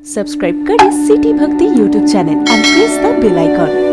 Subscribe करें city Bhakti YouTube channel and press the bell icon.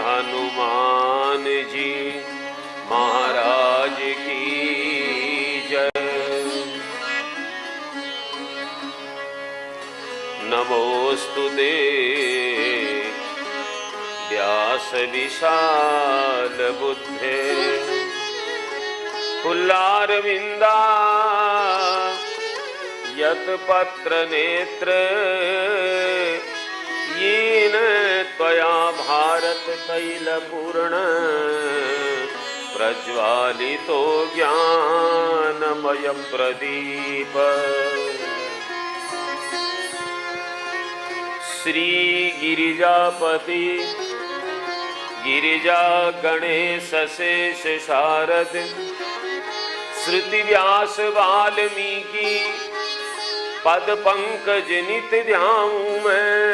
Hanuman ji महाराज की जय। नमोस्तुते व्यास विशाल बुद्धे पुल्लारविंदा यत पत्र नेत्र येन त्वया भारत तैलपूर्ण प्रज्वालितो ज्ञानमय प्रदीप। श्री गिरिजापति गिरिजा गणेश शेष शारद श्रुति व्यास वाल्मीकि पद पंकज नित ध्याऊं मैं।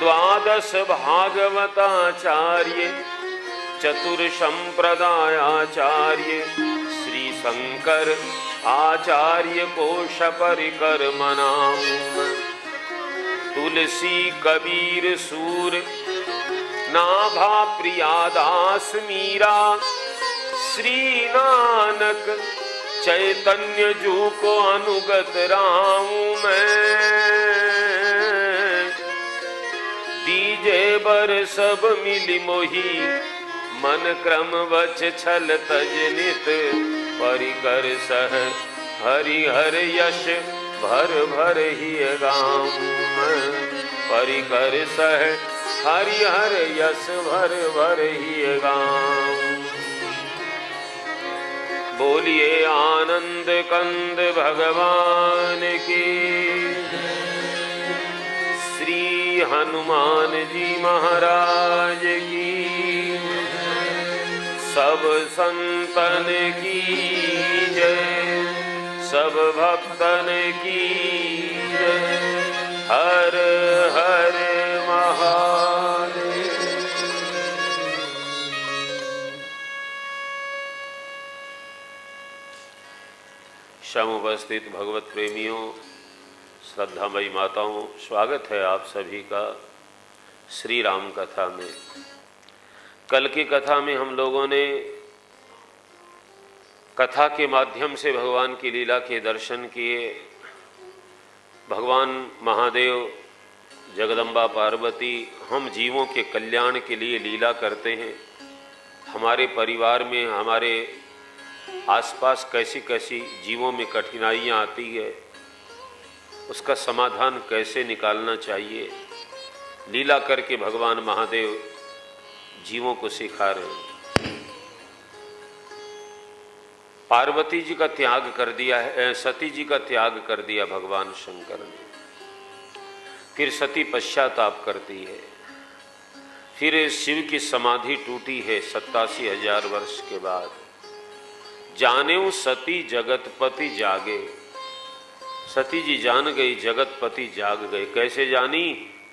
द्वादश भागवताचार्य चतुर संप्रदायाचार्य श्री शंकर आचार्य कोश परिकर मनाऊं मैं। तुलसी कबीर सूर नाभा प्रियादास मीरा श्री नानक चैतन्य जू को अनुगत राऊं मैं। दीजे बर सब मिली मोही मन क्रम वच छल तज नित परिकर सह हरि हर यश भर भर ही गाऊं मैं। परिकर सह हरि हर यश भर भर ही गाऊं। बोलिए आनंद कंद भगवान की। श्री हनुमान जी महाराज की। सब संतन की जय, सब भक्तन की जय। हर हर महादेव। समुपस्थित भगवत प्रेमियों, श्रद्धामयी माताओं, स्वागत है आप सभी का श्री राम कथा में। कल की कथा में हम लोगों ने कथा के माध्यम से भगवान की लीला के दर्शन किए। भगवान महादेव, जगदम्बा पार्वती हम जीवों के कल्याण के लिए लीला करते हैं। हमारे परिवार में, हमारे आसपास कैसी कैसी जीवों में कठिनाइयाँ आती है, उसका समाधान कैसे निकालना चाहिए, लीला करके भगवान महादेव जीवों को सिखा रहे हैं। पार्वती जी का त्याग कर दिया है, सती जी का त्याग कर दिया भगवान शंकर ने। फिर सती पश्चाताप करती है। फिर शिव की समाधि टूटी है 87,000 वर्ष के बाद। जानेऊ सती जगतपति जागे। सती जी जान गई, जगतपति जाग गए। कैसे जानी?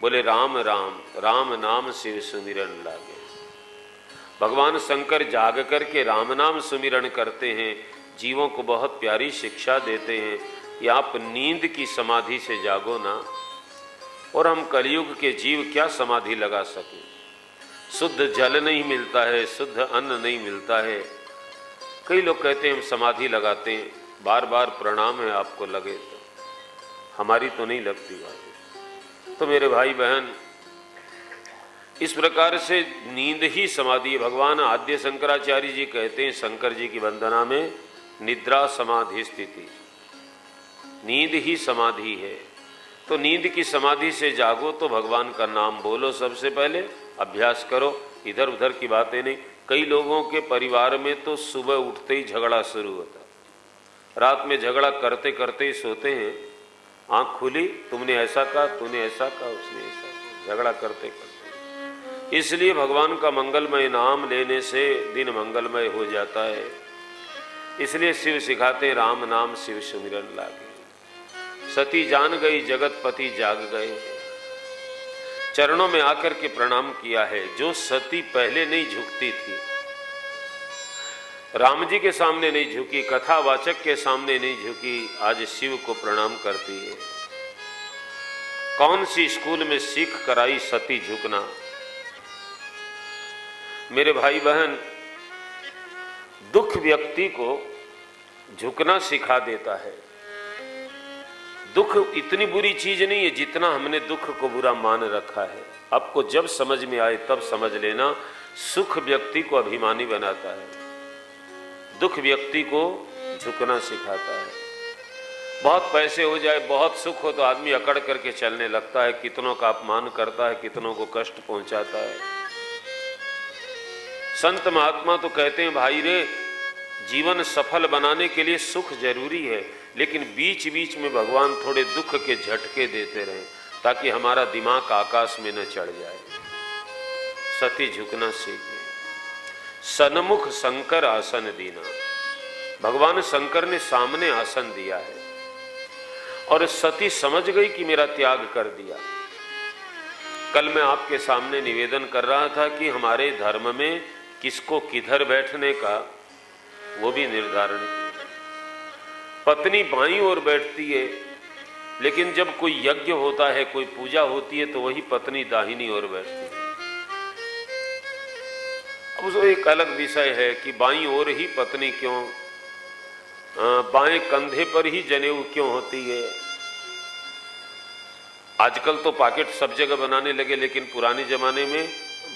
बोले राम राम राम नाम शिव सुमिरन लागे। भगवान शंकर जाग करके राम नाम सुमिरन करते हैं, जीवों को बहुत प्यारी शिक्षा देते हैं कि आप नींद की समाधि से जागो ना। और हम कलयुग के जीव क्या समाधि लगा सके? शुद्ध जल नहीं मिलता है, शुद्ध अन्न नहीं मिलता है। कई लोग कहते हैं हम समाधि लगाते हैं, बार बार प्रणाम है आपको लगे तो, हमारी तो नहीं लगती बात। तो मेरे भाई बहन, इस प्रकार से नींद ही समाधि है। भगवान आद्य शंकराचार्य जी कहते हैं शंकर जी की वंदना में, निद्रा समाधि स्थिति, नींद ही समाधि है। तो नींद की समाधि से जागो तो भगवान का नाम बोलो, सबसे पहले अभ्यास करो, इधर उधर की बातें नहीं। कई लोगों के परिवार में तो सुबह उठते ही झगड़ा शुरू होता, रात में झगड़ा करते करते ही सोते हैं। आंख खुली, तुमने ऐसा कहा, तूने ऐसा कहा, उसने ऐसा कहा, झगड़ा करते करते। इसलिए भगवान का मंगलमय नाम लेने से दिन मंगलमय हो जाता है। इसलिए शिव सिखाते राम नाम शिव सुमिरन लागे। सती जान गई, जगतपति जाग गए। चरणों में आकर के प्रणाम किया है। जो सती पहले नहीं झुकती थी, राम जी के सामने नहीं झुकी, कथावाचक के सामने नहीं झुकी, आज शिव को प्रणाम करती है। कौन सी स्कूल में सीख कराई सती झुकना? मेरे भाई बहन, दुख व्यक्ति को झुकना सिखा देता है। दुख इतनी बुरी चीज नहीं है जितना हमने दुख को बुरा मान रखा है। आपको जब समझ में आए तब समझ लेना, सुख व्यक्ति को अभिमानी बनाता है, दुख व्यक्ति को झुकना सिखाता है। बहुत पैसे हो जाए, बहुत सुख हो तो आदमी अकड़ करके चलने लगता है, कितनों का अपमान करता है, कितनों को कष्ट पहुंचाता है। संत महात्मा तो कहते हैं भाई रे, जीवन सफल बनाने के लिए सुख जरूरी है, लेकिन बीच बीच में भगवान थोड़े दुख के झटके देते रहें ताकि हमारा दिमाग आकाश में न चढ़ जाए। सती झुकना सीखे। सन्मुख शंकर आसन दीना। भगवान शंकर ने सामने आसन दिया है और सती समझ गई कि मेरा त्याग कर दिया। कल मैं आपके सामने निवेदन कर रहा था कि हमारे धर्म में किसको किधर बैठने का वो भी निर्धारण किया। पत्नी बाईं ओर बैठती है, लेकिन जब कोई यज्ञ होता है, कोई पूजा होती है, तो वही पत्नी दाहिनी ओर बैठती है। अब उसको एक अलग विषय है कि बाईं ओर ही पत्नी क्यों, बाएं कंधे पर ही जनेऊ क्यों होती है। आजकल तो पॉकेट सब जगह बनाने लगे, लेकिन पुराने जमाने में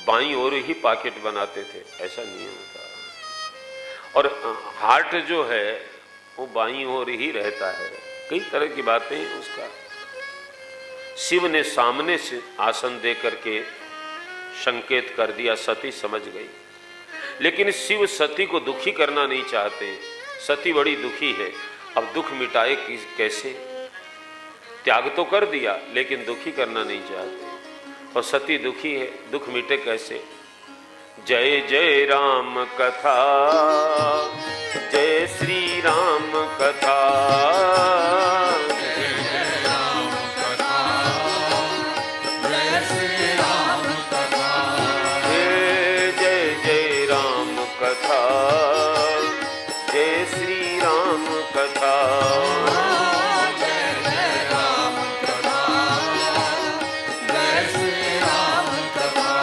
बाईं ओर ही पॉकेट बनाते थे, ऐसा नियम था। और हार्ट जो है वो बाईं ओर ही रहता है। कई तरह की बातें उसका। शिव ने सामने से आसन दे करके संकेत कर दिया, सती समझ गई। लेकिन शिव सती को दुखी करना नहीं चाहते। सती बड़ी दुखी है, अब दुख मिटाए कैसे? त्याग तो कर दिया लेकिन दुखी करना नहीं चाहते, और सती दुखी है, दुख मिटे कैसे? जय जय राम कथा, जय श्री राम कथा, जय जय राम कथा, जय श्री राम कथा, जय जय राम कथा, जय श्री राम कथा, जय जय राम कथा, जय श्री राम कथा,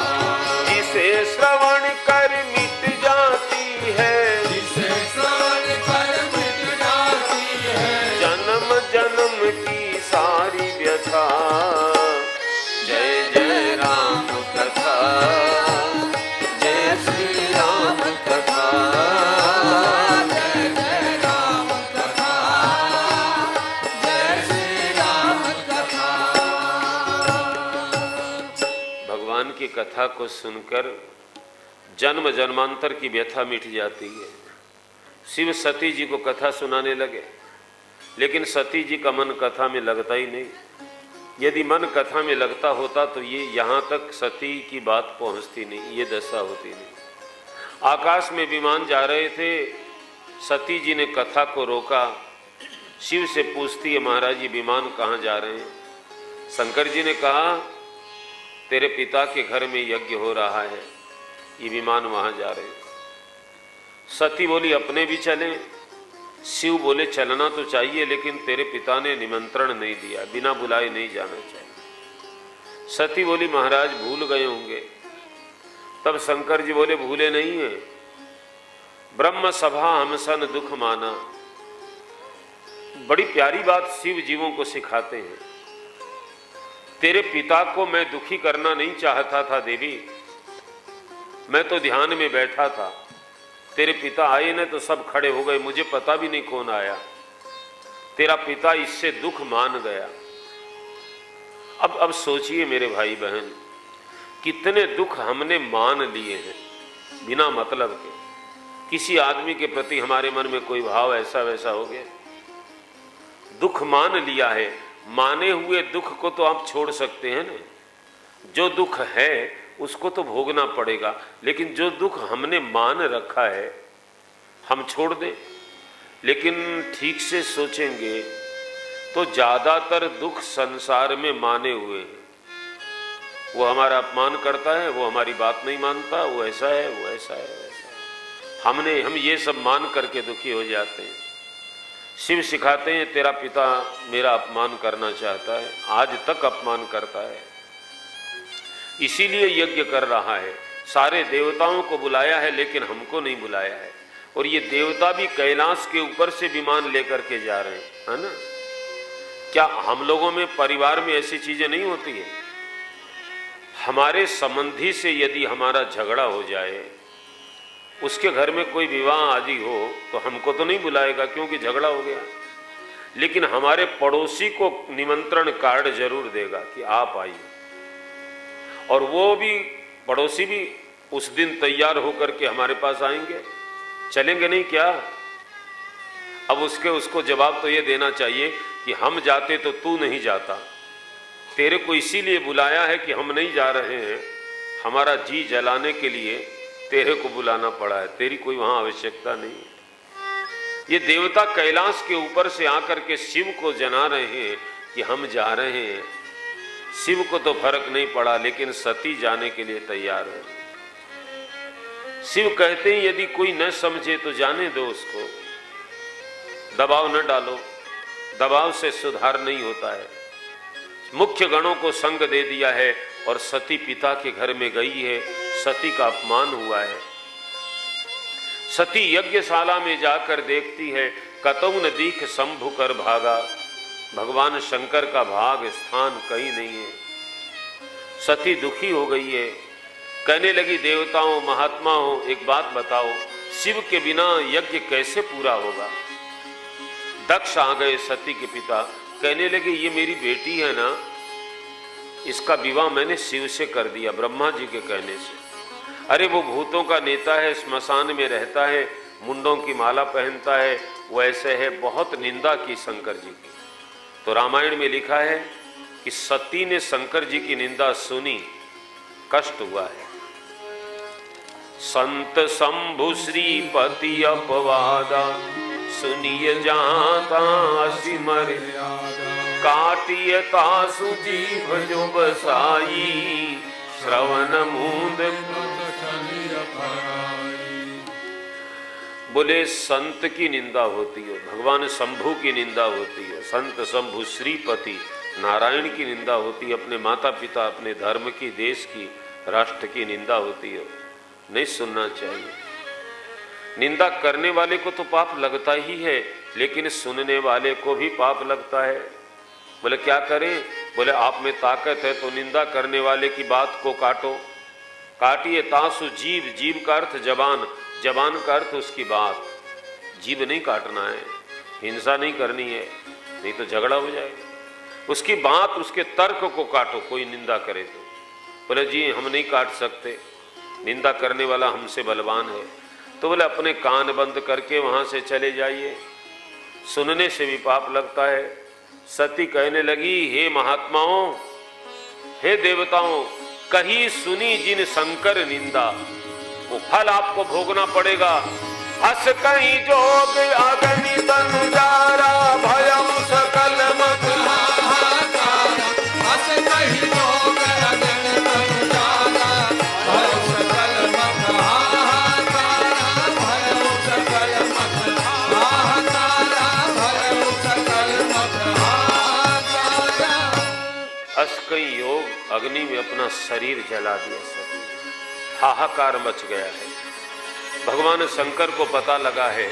जिसे श्रवण कर मिट जाती है, जिसे श्रवण कर मिट जाती है, जन्म जन्म की सारी व्यथा। जय जय राम कथा, जय श्री राम कथा, जय जय राम कथा, जय श्री राम कथा। भगवान की कथा को सुनकर जन्म जन्मांतर की व्यथा मिट जाती है। शिव सती जी को कथा सुनाने लगे, लेकिन सती जी का मन कथा में लगता ही नहीं। यदि मन कथा में लगता होता तो ये यहाँ तक सती की बात पहुँचती नहीं, ये दशा होती नहीं। आकाश में विमान जा रहे थे, सती जी ने कथा को रोका, शिव से पूछती है महाराज जी विमान कहाँ जा रहे हैं? शंकर जी ने कहा तेरे पिता के घर में यज्ञ हो रहा है, ये विमान वहाँ जा रहे हैं। सती बोली अपने भी चलें। शिव बोले चलना तो चाहिए लेकिन तेरे पिता ने निमंत्रण नहीं दिया, बिना बुलाए नहीं जाना चाहिए। सती बोली महाराज भूल गए होंगे। तब शंकर जी बोले भूले नहीं है, ब्रह्म सभा हम सन दुख माना। बड़ी प्यारी बात शिव जीवों को सिखाते हैं। तेरे पिता को मैं दुखी करना नहीं चाहता था देवी, मैं तो ध्यान में बैठा था, तेरे पिता आए न तो सब खड़े हो गए, मुझे पता भी नहीं कौन आया। तेरा पिता इससे दुख मान गया। अब सोचिए मेरे भाई बहन, कितने दुख हमने मान लिए हैं बिना मतलब के। किसी आदमी के प्रति हमारे मन में कोई भाव ऐसा वैसा हो गया, दुख मान लिया है। माने हुए दुख को तो आप छोड़ सकते हैं ना, जो दुख है उसको तो भोगना पड़ेगा, लेकिन जो दुख हमने मान रखा है हम छोड़ दें। लेकिन ठीक से सोचेंगे तो ज़्यादातर दुख संसार में माने हुए हैं। वो हमारा अपमान करता है, वो हमारी बात नहीं मानता, वो ऐसा है, वो ऐसा है, वैसा है। हम ये सब मान करके दुखी हो जाते हैं। शिव सिखाते हैं तेरा पिता मेरा अपमान करना चाहता है, आज तक अपमान करता है, इसीलिए यज्ञ कर रहा है। सारे देवताओं को बुलाया है लेकिन हमको नहीं बुलाया है। और ये देवता भी कैलाश के ऊपर से विमान लेकर के जा रहे हैं, है ना। क्या हम लोगों में परिवार में ऐसी चीजें नहीं होती है? हमारे संबंधी से यदि हमारा झगड़ा हो जाए, उसके घर में कोई विवाह आदि हो तो हमको तो नहीं बुलाएगा क्योंकि झगड़ा हो गया, लेकिन हमारे पड़ोसी को निमंत्रण कार्ड जरूर देगा कि आप आइए। और वो भी पड़ोसी भी उस दिन तैयार होकर के हमारे पास आएंगे, चलेंगे नहीं क्या? अब उसको जवाब तो ये देना चाहिए कि हम जाते तो तू नहीं जाता, तेरे को इसीलिए बुलाया है कि हम नहीं जा रहे हैं, हमारा जी जलाने के लिए तेरे को बुलाना पड़ा है, तेरी कोई वहां आवश्यकता नहीं है। ये देवता कैलाश के ऊपर से आकर के शिव को जना रहे हैं कि हम जा रहे हैं। शिव को तो फर्क नहीं पड़ा, लेकिन सती जाने के लिए तैयार है। शिव कहते हैं यदि कोई न समझे तो जाने दो उसको, दबाव न डालो, दबाव से सुधार नहीं होता है। मुख्य गणों को संग दे दिया है और सती पिता के घर में गई है, सती का अपमान हुआ है। सती यज्ञशाला में जाकर देखती है, कतौ न दीख शंभु कर भागा, भगवान शंकर का भाग स्थान कहीं नहीं है। सती दुखी हो गई है, कहने लगी देवताओं महात्माओं एक बात बताओ, शिव के बिना यज्ञ कैसे पूरा होगा? दक्ष आ गए सती के पिता, कहने लगे ये मेरी बेटी है ना, इसका विवाह मैंने शिव से कर दिया ब्रह्मा जी के कहने से। अरे वो भूतों का नेता है, स्मशान में रहता है, मुंडों की माला पहनता है, वैसे है बहुत निंदा की शंकर जी की। तो रामायण में लिखा है कि सती ने शंकर जी की निंदा सुनी, कष्ट हुआ है। संत शंभु श्रीपति अपवादा, सुनिय जाता सिमर, काटिय तासु जीव जो बसाई, श्रवण मूंद। बोले संत की निंदा होती है, भगवान शंभु की निंदा होती है, संत शंभु श्रीपति नारायण की निंदा होती है, अपने माता पिता, अपने धर्म की, देश की, राष्ट्र की निंदा होती है। नहीं सुनना चाहिए। निंदा करने वाले को तो पाप लगता ही है, लेकिन सुनने वाले को भी पाप लगता है। बोले क्या करें? बोले आप में ताकत है तो निंदा करने वाले की बात को काटो। काटिए तासु जीव, जीव का अर्थ जबान, जबान का अर्थ उसकी बात। जीव नहीं काटना है, हिंसा नहीं करनी है, नहीं तो झगड़ा हो जाएगा। उसकी बात, उसके तर्क को काटो। कोई निंदा करे तो बोले जी हम नहीं काट सकते, निंदा करने वाला हमसे बलवान है। तो बोले अपने कान बंद करके वहां से चले जाइए, सुनने से भी पाप लगता है। सती कहने लगी, हे महात्माओं, हे देवताओं, कही सुनी जिन शंकर निंदा, वो फल आपको भोगना पड़ेगा। हस कहीं जोग अग्नि तनुजारा, भयम सकल मत हाहाकार, हस कहीं जोग अग्नि तनुजारा, भयम सकल मत हाहाकार, भयम सकल मत हाहाकार, भयम सकल मत हाहाकार। हस कहीं योग अग्नि में अपना शरीर जला दिया, सती हाहाकार मच गया है। भगवान शंकर को पता लगा है,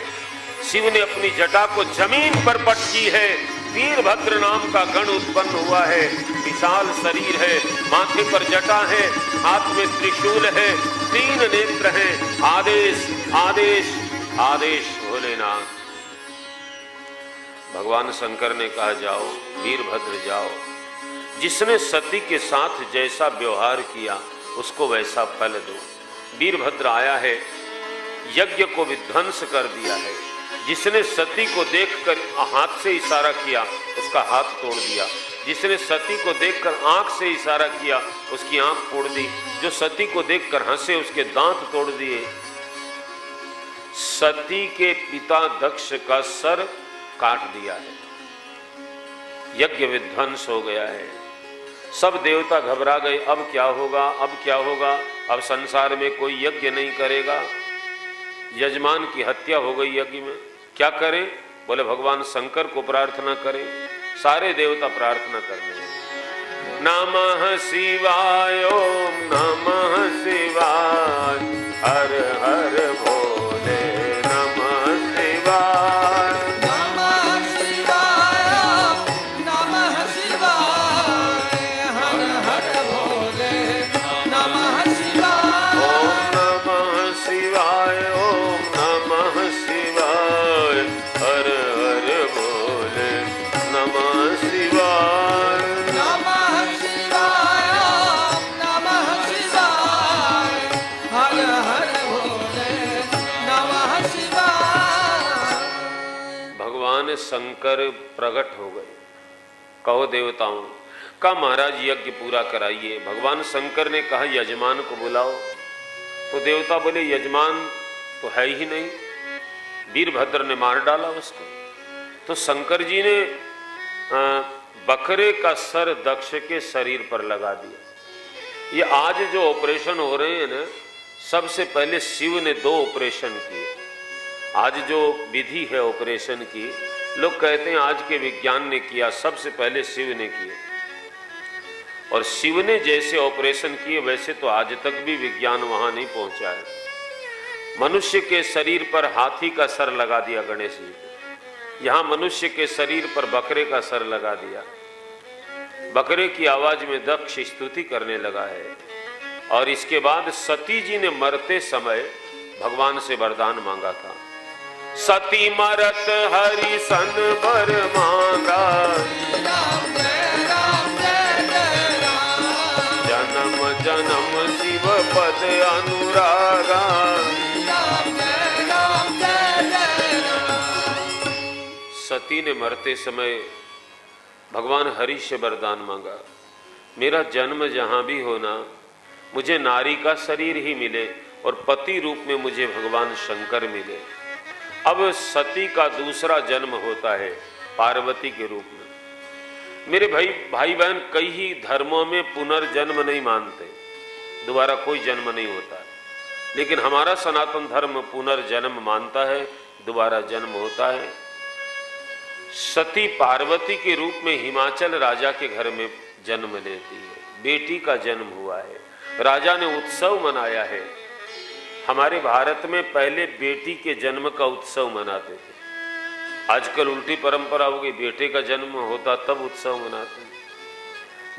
शिव ने अपनी जटा को जमीन पर पटकी है। वीरभद्र नाम का गण उत्पन्न हुआ है, विशाल शरीर है, माथे पर जटा है, हाथ में त्रिशूल है, 3 नेत्र हैं। आदेश आदेश आदेश भोलेनाथ। भगवान शंकर ने कहा जाओ वीरभद्र जाओ, जिसने सती के साथ जैसा व्यवहार किया उसको वैसा फल दो। वीरभद्र आया है, यज्ञ को विध्वंस कर दिया है। जिसने सती को देखकर हाथ से इशारा किया उसका हाथ तोड़ दिया, जिसने सती को देखकर आंख से इशारा किया उसकी आंख फोड़ दी, जो सती को देखकर हंसे उसके दांत तोड़ दिए। सती के पिता दक्ष का सर काट दिया है, यज्ञ विध्वंस हो गया है। सब देवता घबरा गए, अब क्या होगा, अब क्या होगा, अब संसार में कोई यज्ञ नहीं करेगा। यजमान की हत्या हो गई यज्ञ में, क्या करें? बोले भगवान शंकर को प्रार्थना करें। सारे देवता प्रार्थना करने लगे, नमः शिवाय ओम नमः शिवाय, हर हर भोले नमः शिवाय, नमः शिवाय नमः शिवाय, हर हर भोले नमः शिवाय। ओम नमः शिवाय ओम नमः शिवाय, हर हर भोले नमः शिवाय, नमः शिवाय नमः शिवाय, हर हर भोले नमः शिवाय। भगवान शंकर प्रकट हो गए। कहो देवताओं का महाराज यज्ञ पूरा कराइए। भगवान शंकर ने कहा यजमान को बुलाओ। तो देवता बोले यजमान तो है ही नहीं, वीरभद्र ने मार डाला उसको। तो शंकर जी ने बकरे का सर दक्ष के शरीर पर लगा दिया। ये आज जो ऑपरेशन हो रहे हैं ना, सबसे पहले शिव ने 2 ऑपरेशन किए। आज जो विधि है ऑपरेशन की, लोग कहते हैं आज के विज्ञान ने किया, सबसे पहले शिव ने किए। और शिव ने जैसे ऑपरेशन किए वैसे तो आज तक भी विज्ञान वहां नहीं पहुंचा है। मनुष्य के शरीर पर हाथी का सर लगा दिया गणेश जी को, यहां मनुष्य के शरीर पर बकरे का सर लगा दिया। बकरे की आवाज में दक्ष स्तुति करने लगा है। और इसके बाद सती जी ने मरते समय भगवान से वरदान मांगा था, सती मरत हरि सन बर मांगा, जन्म जन्म शिव पद अनुरागा, सती ने मरते समय भगवान हरि से वरदान मांगा, मेरा जन्म जहाँ भी होना मुझे नारी का शरीर ही मिले और पति रूप में मुझे भगवान शंकर मिले। अब सती का दूसरा जन्म होता है पार्वती के रूप में। मेरे भाई बहन कई ही धर्मों में पुनर्जन्म नहीं मानते, दोबारा कोई जन्म नहीं होता, लेकिन हमारा सनातन धर्म पुनर्जन्म मानता है, दोबारा जन्म होता है। सती पार्वती के रूप में हिमाचल राजा के घर में जन्म लेती है, बेटी का जन्म हुआ है, राजा ने उत्सव मनाया है। हमारे भारत में पहले बेटी के जन्म का उत्सव मनाते थे, आजकल उल्टी परंपरा हो गई, बेटे का जन्म होता तब उत्सव मनाते हैं।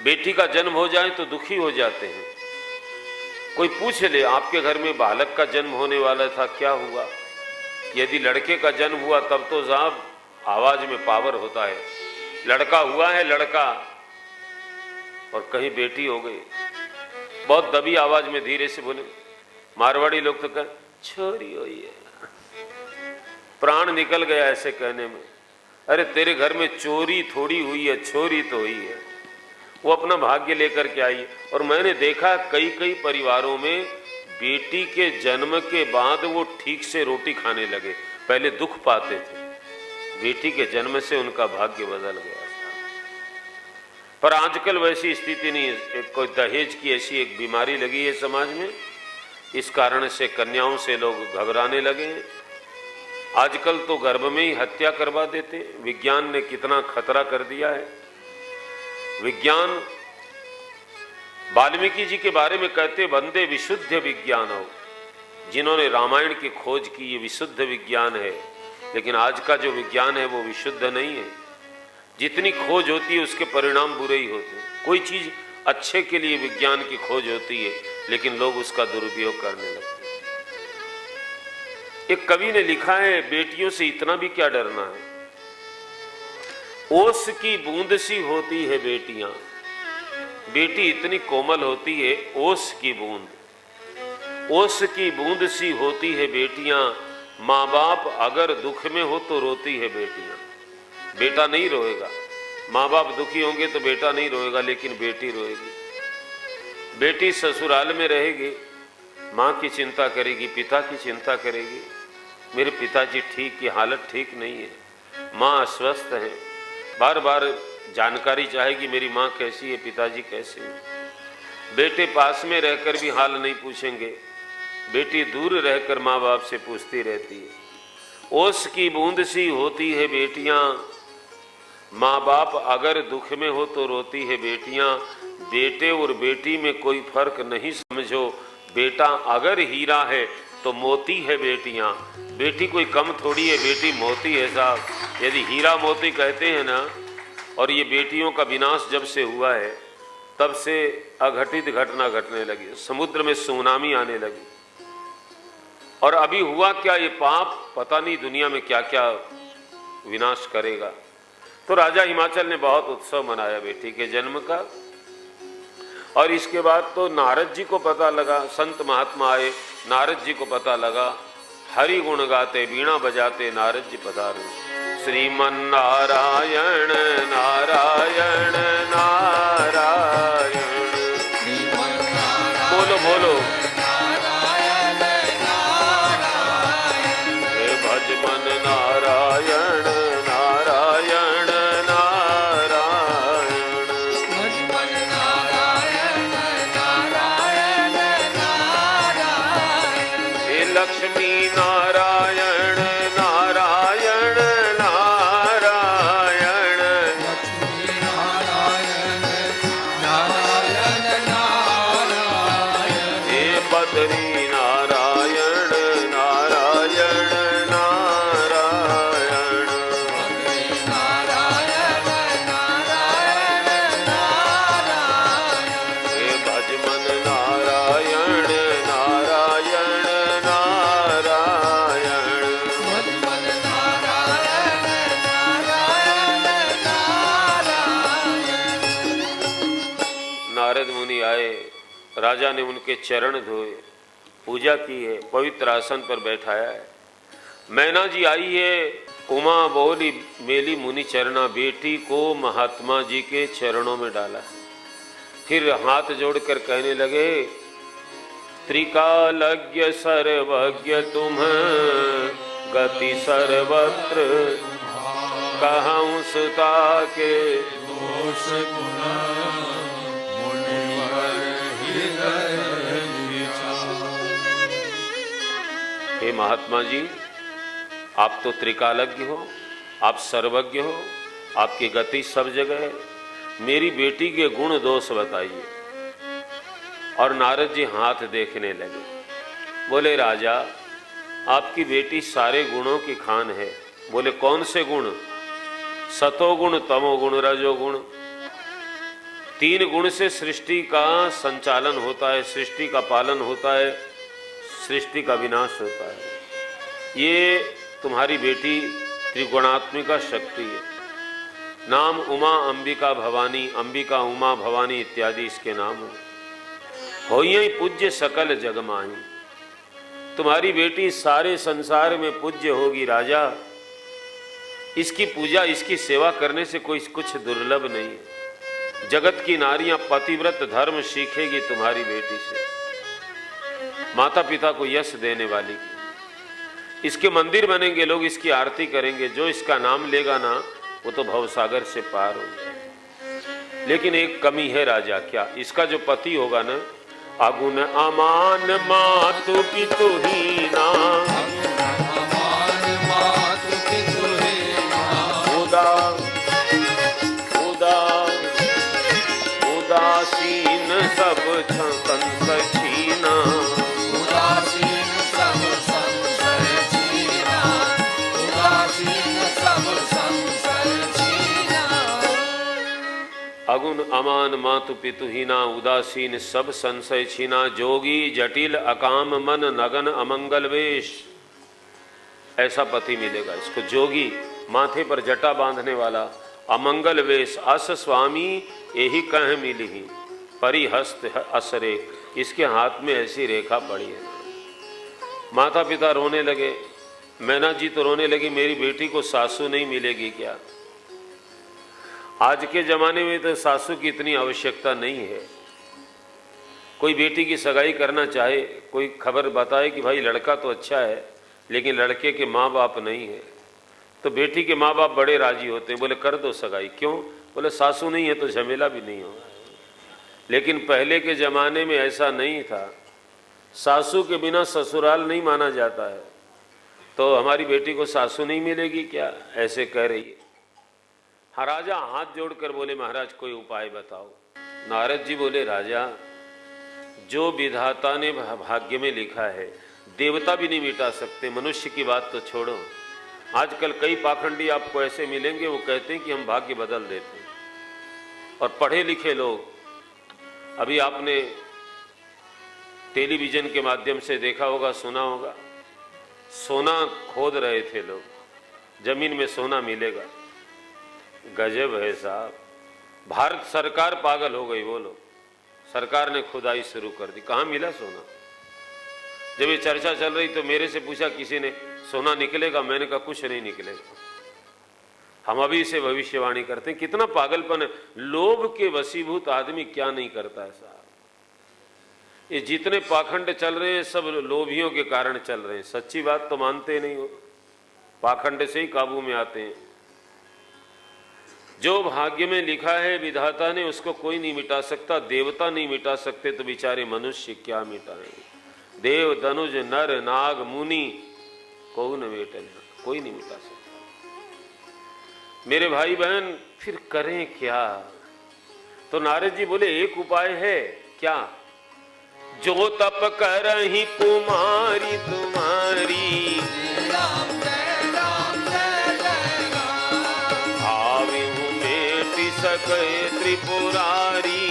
बेटी का जन्म हो जाए तो दुखी हो जाते हैं। कोई पूछ ले आपके घर में बालक का जन्म होने वाला था, क्या हुआ? यदि लड़के का जन्म हुआ तब तो साहब आवाज में पावर होता है, लड़का हुआ है लड़का, और कहीं बेटी हो गई, बहुत दबी आवाज में धीरे से बोले। मारवाड़ी लोग तो कहें छोरी हुई है, प्राण निकल गया ऐसे कहने में। अरे तेरे घर में चोरी थोड़ी हुई है, छोरी तो हुई है, वो अपना भाग्य लेकर के आई। और मैंने देखा कई परिवारों में बेटी के जन्म के बाद वो ठीक से रोटी खाने लगे, पहले दुख पाते थे, बेटी के जन्म से उनका भाग्य बदल गया। पर आजकल वैसी स्थिति नहीं है, कोई दहेज की ऐसी एक बीमारी लगी है समाज में, इस कारण से कन्याओं से लोग घबराने लगे हैं। आजकल तो गर्भ में ही हत्या करवा देते। विज्ञान ने कितना खतरा कर दिया है। विज्ञान वाल्मीकि जी के बारे में कहते वंदे विशुद्ध विज्ञान हो, जिन्होंने रामायण की खोज की, ये विशुद्ध विज्ञान है। लेकिन आज का जो विज्ञान है वो विशुद्ध नहीं है। जितनी खोज होती है उसके परिणाम बुरे ही होते हैं। कोई चीज अच्छे के लिए विज्ञान की खोज होती है, लेकिन लोग उसका दुरुपयोग करने लगते हैं। एक कवि ने लिखा है, बेटियों से इतना भी क्या डरना है, ओस की बूंद सी होती है बेटियां। बेटी इतनी कोमल होती है, ओस की बूंद, ओस की बूंद सी होती है बेटियां। माँ बाप अगर दुख में हो तो रोती है बेटियां। बेटा नहीं रोएगा, माँ बाप दुखी होंगे तो बेटा नहीं रोएगा, लेकिन बेटी रोएगी। बेटी ससुराल में रहेगी, माँ की चिंता करेगी, पिता की चिंता करेगी। मेरे पिताजी ठीक की हालत ठीक नहीं है, माँ अस्वस्थ है, बार बार जानकारी चाहेगी मेरी माँ कैसी है, पिताजी कैसे हैं। बेटे पास में रहकर भी हाल नहीं पूछेंगे, बेटी दूर रहकर माँ बाप से पूछती रहती है। ओस की बूंद सी होती है बेटियां, माँ बाप अगर दुख में हो तो रोती है बेटियां। बेटे और बेटी में कोई फर्क नहीं समझो, बेटा अगर हीरा है तो मोती है बेटियां। बेटी कोई कम थोड़ी है, बेटी मोती है साहब। यदि हीरा मोती कहते हैं ना, और ये बेटियों का विनाश जब से हुआ है तब से अघटित घटना घटने लगी, समुद्र में सुनामी आने लगी। और अभी हुआ क्या, ये पाप पता नहीं दुनिया में क्या क्या विनाश करेगा। तो राजा हिमाचल ने बहुत उत्सव मनाया बेटी के जन्म का। और इसके बाद तो नारद जी को पता लगा, संत महात्मा आए, नारद जी को पता लगा, हरि गुण गाते वीणा बजाते नारद जी पधारे। श्रीमन नारायण नारायण नारायण, बोलो बोलो हे भज मन नारायण नारायण नारायण, हे लक्ष्मी नारायण नारायण नारायण, हे बद्री नारायण नारायण नारायण, हे भज मन नारायण नारायण नारायण। नारद मुनि आए, राजा ने उनके चरण धोए, पूजा की है, पवित्र आसन पर बैठाया है। मैना जी आई है, उमा बोली मेली मुनि चरना, बेटी को महात्मा जी के चरणों में डाला। फिर हाथ जोड़कर कहने लगे, त्रिकालज्ञ सर्वज्ञ तुम, गति सर्वत्र कहूँ सुता के दोष गुण मुनिवर हृदय विचार। हे महात्मा जी, आप तो त्रिकालज्ञ हो, आप सर्वज्ञ हो, आपकी गति सब जगह है, मेरी बेटी के गुण दोष बताइए। और नारद जी हाथ देखने लगे, बोले राजा आपकी बेटी सारे गुणों की खान है। बोले कौन से गुण? सतोगुण, तमोगुण, रजोगुण। 3 गुण से सृष्टि का संचालन होता है, सृष्टि का पालन होता है, सृष्टि का विनाश होता है। ये तुम्हारी बेटी त्रिगुणात्मिका शक्ति है। नाम उमा अंबिका भवानी, अंबिका उमा भवानी इत्यादि इसके नाम हो ही पूज्य सकल जग माही। तुम्हारी बेटी सारे संसार में पूज्य होगी राजा। इसकी पूजा, इसकी सेवा करने से कोई कुछ दुर्लभ नहीं है। जगत की नारियां पतिव्रत धर्म सीखेगी तुम्हारी बेटी से, माता पिता को यश देने वाली। इसके मंदिर बनेंगे, लोग इसकी आरती करेंगे, जो इसका नाम लेगा ना वो तो भवसागर से पार हो जाए। लेकिन एक कमी है राजा, क्या? इसका जो पति होगा ना, अगुण अमान मातु पितु हीना, उदासीन सब संशय छीना, उदासीन सब संशय छीना, उदासीन सब संशय छीना। अगुण अमान मातु पितु हीना, उदासीन सब संशय छीना, जोगी जटिल अकाम मन नगन अमंगल वेश। ऐसा पति मिलेगा इसको, जोगी, माथे पर जटा बांधने वाला, अमंगल वेश, अस स्वामी यही कह मिली, परिहस्त असरे, इसके हाथ में ऐसी रेखा पड़ी है। माता पिता रोने लगे, मैना जी तो रोने लगी, मेरी बेटी को सासू नहीं मिलेगी क्या? आज के जमाने में तो सासू की इतनी आवश्यकता नहीं है। कोई बेटी की सगाई करना चाहे, कोई खबर बताए कि भाई लड़का तो अच्छा है लेकिन लड़के के माँ बाप नहीं है, तो बेटी के माँ बाप बड़े राजी होते हैं, बोले कर दो सगाई। क्यों? बोले सासू नहीं है तो झमेला भी नहीं होगा। लेकिन पहले के ज़माने में ऐसा नहीं था, सासू के बिना ससुराल नहीं माना जाता है। तो हमारी बेटी को सासू नहीं मिलेगी क्या, ऐसे कह रही है। हाँ, राजा हाथ जोड़कर बोले महाराज कोई उपाय बताओ। नारद जी बोले राजा, जो विधाता ने भाग्य में लिखा है देवता भी नहीं मिटा सकते, मनुष्य की बात तो छोड़ो। आजकल कई पाखंडी आपको ऐसे मिलेंगे, वो कहते हैं कि हम भाग्य बदल देते हैं। और पढ़े लिखे लोग, अभी आपने टेलीविजन के माध्यम से देखा होगा, सुना होगा, सोना खोद रहे थे लोग, जमीन में सोना मिलेगा। गजब है साहब, भारत सरकार पागल हो गई। बोलो, सरकार ने खुदाई शुरू कर दी, कहाँ मिला सोना? जब ये चर्चा चल रही तो मेरे से पूछा किसी ने, सोना निकलेगा? मैंने कहा कुछ नहीं निकलेगा, हम अभी से भविष्यवाणी करते हैं। कितना पागलपन है, लोभ के वशीभूत आदमी क्या नहीं करता है साहब। ये जितने पाखंड चल रहे हैं सब लोभियों के कारण चल रहे हैं। सच्ची बात तो मानते नहीं हो, पाखंड से ही काबू में आते हैं। जो भाग्य में लिखा है विधाता ने, उसको कोई नहीं मिटा सकता, देवता नहीं मिटा सकते, तो बेचारे मनुष्य क्या मिटाएंगे? देव धनुज नर नाग मुनि को न मिटे, कोई नहीं मिटा सकता। मेरे भाई बहन, फिर करें क्या? तो नारद जी बोले एक उपाय है। क्या? जो तप करही कुमारी तुम्हारी, आवे हूँ बेटी सके त्रिपुरारी।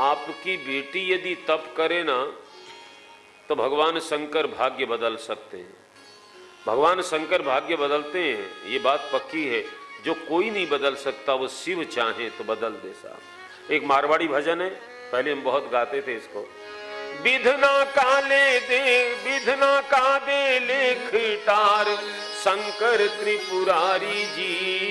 आपकी बेटी यदि तप करे ना, तो भगवान शंकर भाग्य बदल सकते हैं। भगवान शंकर भाग्य बदलते हैं, ये बात पक्की है। जो कोई नहीं बदल सकता, वो शिव चाहे तो बदल दे साहब। एक मारवाड़ी भजन है, पहले हम बहुत गाते थे इसको। विधना का दे लेख टार शंकर त्रिपुरारी जी।